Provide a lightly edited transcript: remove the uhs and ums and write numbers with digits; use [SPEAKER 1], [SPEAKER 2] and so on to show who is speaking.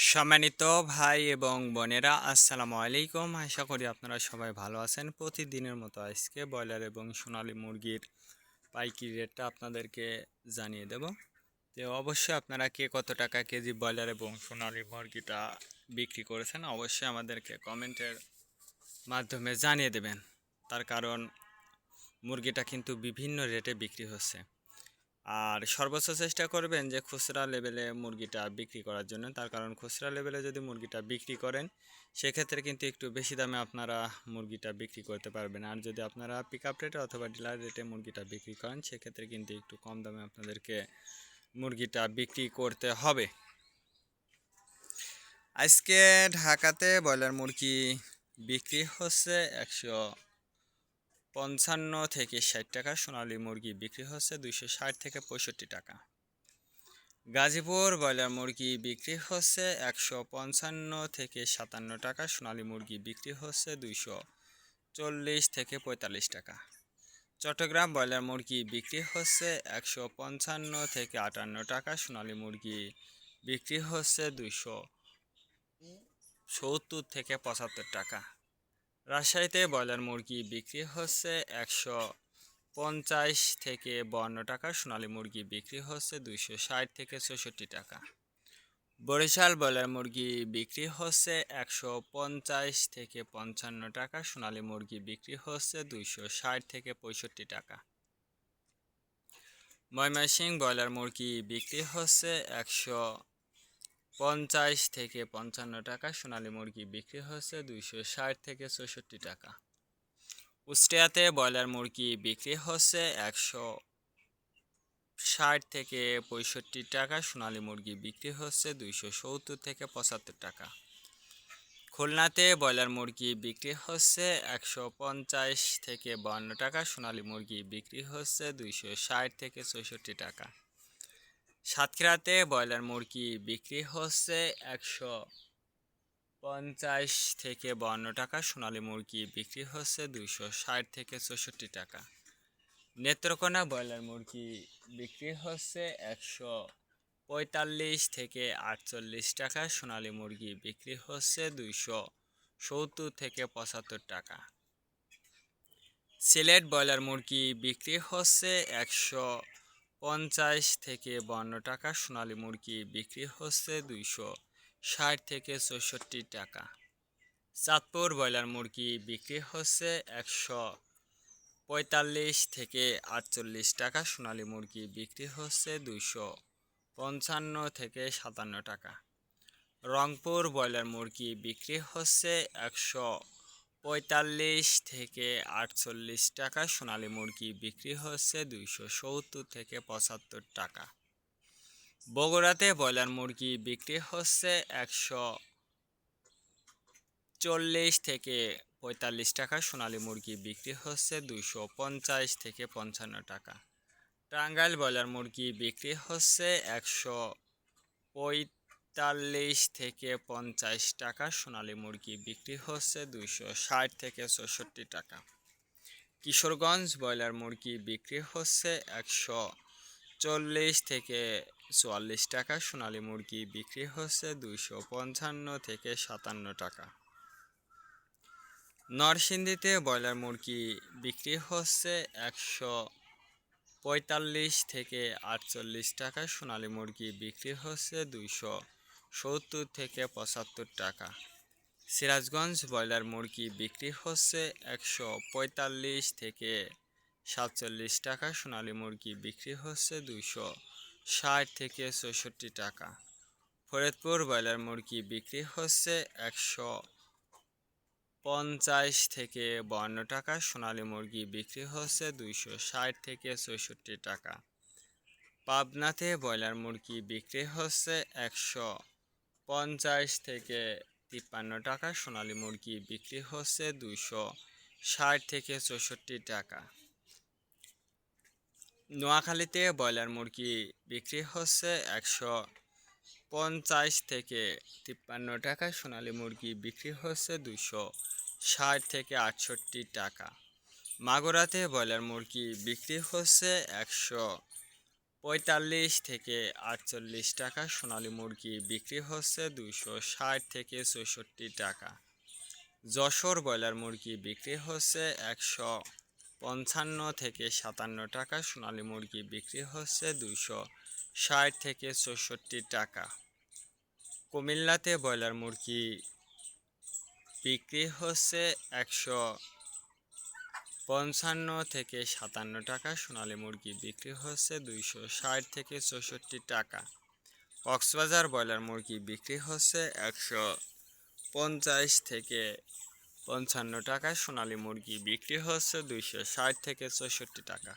[SPEAKER 1] সম্মানিত ভাই এবং বোনেরা, আসসালামু আলাইকুম। আশা করি আপনারা সবাই ভালো আছেন। প্রতিদিনের মতো আজকে ব্রয়লার এবং সোনালী মুরগির পাইকারি রেটটা আপনাদেরকে জানিয়ে দেব। তো অবশ্যই আপনারা কে কত টাকা কেজি ব্রয়লার এবং সোনালী মুরগিটা বিক্রি করেছেন অবশ্যই আমাদেরকে কমেন্টের মাধ্যমে জানিয়ে দেবেন। তার কারণ মুরগিটা কিন্তু বিভিন্ন রেটে বিক্রি হচ্ছে। আর সর্বোচ্চ চেষ্টা করবেন যে খুচরা লেভেলে মুরগিটা বিক্রি করার জন্য। তার কারণ খুচরা লেভেলে যদি মুরগিটা বিক্রি করেন সেক্ষেত্রে কিন্তু একটু বেশি দামে আপনারা মুরগিটা বিক্রি করতে পারবেন। আর যদি আপনারা পিক আপ রেটে অথবা ডিলার রেটে মুরগিটা বিক্রি করেন সেক্ষেত্রে কিন্তু একটু কম দামে আপনাদেরকে মুরগিটা বিক্রি করতে হবে। আজকে ঢাকাতে ব্রয়লার মুরগি বিক্রি হচ্ছে 155 থেকে 60 টাকা। সোনালী মুরগি বিক্রি হচ্ছে 260 থেকে 65 টাকা। গাজীপুর ব্রয়লার মুরগি বিক্রি হচ্ছে 155 থেকে 57 টাকা। সোনালী মুরগি বিক্রি হচ্ছে 240 থেকে 45 টাকা। চট্টগ্রাম ব্রয়লার মুরগি বিক্রি হচ্ছে 155 থেকে 58 টাকা। সোনালী মুরগি বিক্রি হচ্ছে 270 থেকে 75 টাকা। রাজশাহীতে ব্রয়লার মুরগি বিক্রি হচ্ছে 150 থেকে 52 টাকা। সোনালী মুরগি বিক্রি হচ্ছে 260 থেকে 64 টাকা। বরিশাল ব্রয়লার মুরগি বিক্রি হচ্ছে 150 থেকে 55 টাকা। সোনালী মুরগি বিক্রি হচ্ছে 260 থেকে 65 টাকা। ময়মনসিংহ ব্রয়লার মুরগি বিক্রি হচ্ছে 150 থেকে 55 টাকা। সোনালী মুরগি বিক্রি হচ্ছে 260 থেকে 64 টাকা। কুষ্টিয়াতে ব্রয়লার মুরগি বিক্রি হচ্ছে 160 থেকে 65 টাকা। সোনালী মুরগি বিক্রি হচ্ছে 270 থেকে 75 টাকা। খুলনাতে ব্রয়লার মুরগি বিক্রি হচ্ছে 150 থেকে 52 টাকা। সোনালী মুরগি বিক্রি হচ্ছে 260 থেকে 64 টাকা। সাতক্ষীরাতে ব্রয়লার মুরগি বিক্রি হচ্ছে 150 থেকে 52 টাকা। সোনালী মুরগি বিক্রি হচ্ছে 260 থেকে 64 টাকা। নেত্রকোনা ব্রয়লার মুরগি বিক্রি হচ্ছে 145 থেকে 48 টাকা। সোনালী মুরগি বিক্রি হচ্ছে 270 থেকে 75 টাকা। সিলেট ব্রয়লার মুরগি বিক্রি হচ্ছে 150 থেকে 52 টাকা। সোনালী মুরগি বিক্রি হচ্ছে 260 থেকে 64 টাকা। চাঁদপুর ব্রয়লার মুরগি বিক্রি হচ্ছে 145 থেকে 48 টাকা। সোনালী মুরগি বিক্রি হচ্ছে 255 থেকে 57 টাকা। রংপুর ব্রয়লার মুরগি বিক্রি হচ্ছে 145 থেকে 48 টাকা। সোনালী মুরগি বিক্রি হচ্ছে 270 থেকে 75 টাকা। বগুড়াতে ব্রয়লার মুরগি বিক্রি হচ্ছে 140 থেকে 45 টাকা। সোনালী মুরগি বিক্রি হচ্ছে 250 থেকে 55 টাকা। টাঙ্গাইল ব্রয়লার মুরগি বিক্রি হচ্ছে 145 থেকে 50 টাকা। সোনালী মুরগি বিক্রি হচ্ছে 260 থেকে 64 টাকা। কিশোরগঞ্জ ব্রয়লার মুরগি বিক্রি হচ্ছে 140 থেকে 44 টাকা। সোনালী মুরগি বিক্রি হচ্ছে 255 থেকে 57 টাকা। নরসিংদীতে ব্রয়লার মুরগি বিক্রি হচ্ছে 145 থেকে 48 টাকা। সোনালী মুরগি বিক্রি হচ্ছে 270 থেকে 75 টাকা। সিরাজগঞ্জ ব্রয়লার মুরগি বিক্রি হচ্ছে 145 থেকে 47 টাকা। সোনালী মুরগি বিক্রি হচ্ছে 260 থেকে 64 টাকা। ফরিদপুর ব্রয়লার মুরগি বিক্রি হচ্ছে 150 থেকে 52 টাকা। সোনালী মুরগি বিক্রি হচ্ছে 260 থেকে 64 টাকা। পাবনাতে ব্রয়লার মুরগি বিক্রি হচ্ছে 150 থেকে 53 টাকা। সোনালী মুরগি বিক্রি হচ্ছে 260 থেকে 64 টাকা। নোয়াখালীতে ব্রয়লার মুরগি বিক্রি হচ্ছে 150 থেকে 53 টাকা। সোনালী মুরগি বিক্রি হচ্ছে 260 থেকে 68 টাকা। মাগুরাতে ব্রয়লার মুরগি বিক্রি হচ্ছে 45 থেকে 48 টাকা। সোনালী মুরগি বিক্রি হচ্ছে 260 থেকে 64 টাকা। যশোর ব্রয়লার মুরগি বিক্রি হচ্ছে 155 থেকে 57 টাকা। সোনালী মুরগি বিক্রি হচ্ছে 260 থেকে 64 টাকা। কুমিল্লাতে ব্রয়লার মুরগি বিক্রি হচ্ছে 155 থেকে 57 টাকা। সোনালী মুরগি বিক্রি হচ্ছে 260 থেকে 64 টাকা। কক্সবাজার ব্রয়লার মুরগি বিক্রি হচ্ছে 150 থেকে 55 টাকা। সোনালী মুরগি বিক্রি হচ্ছে 260 থেকে 64 টাকা।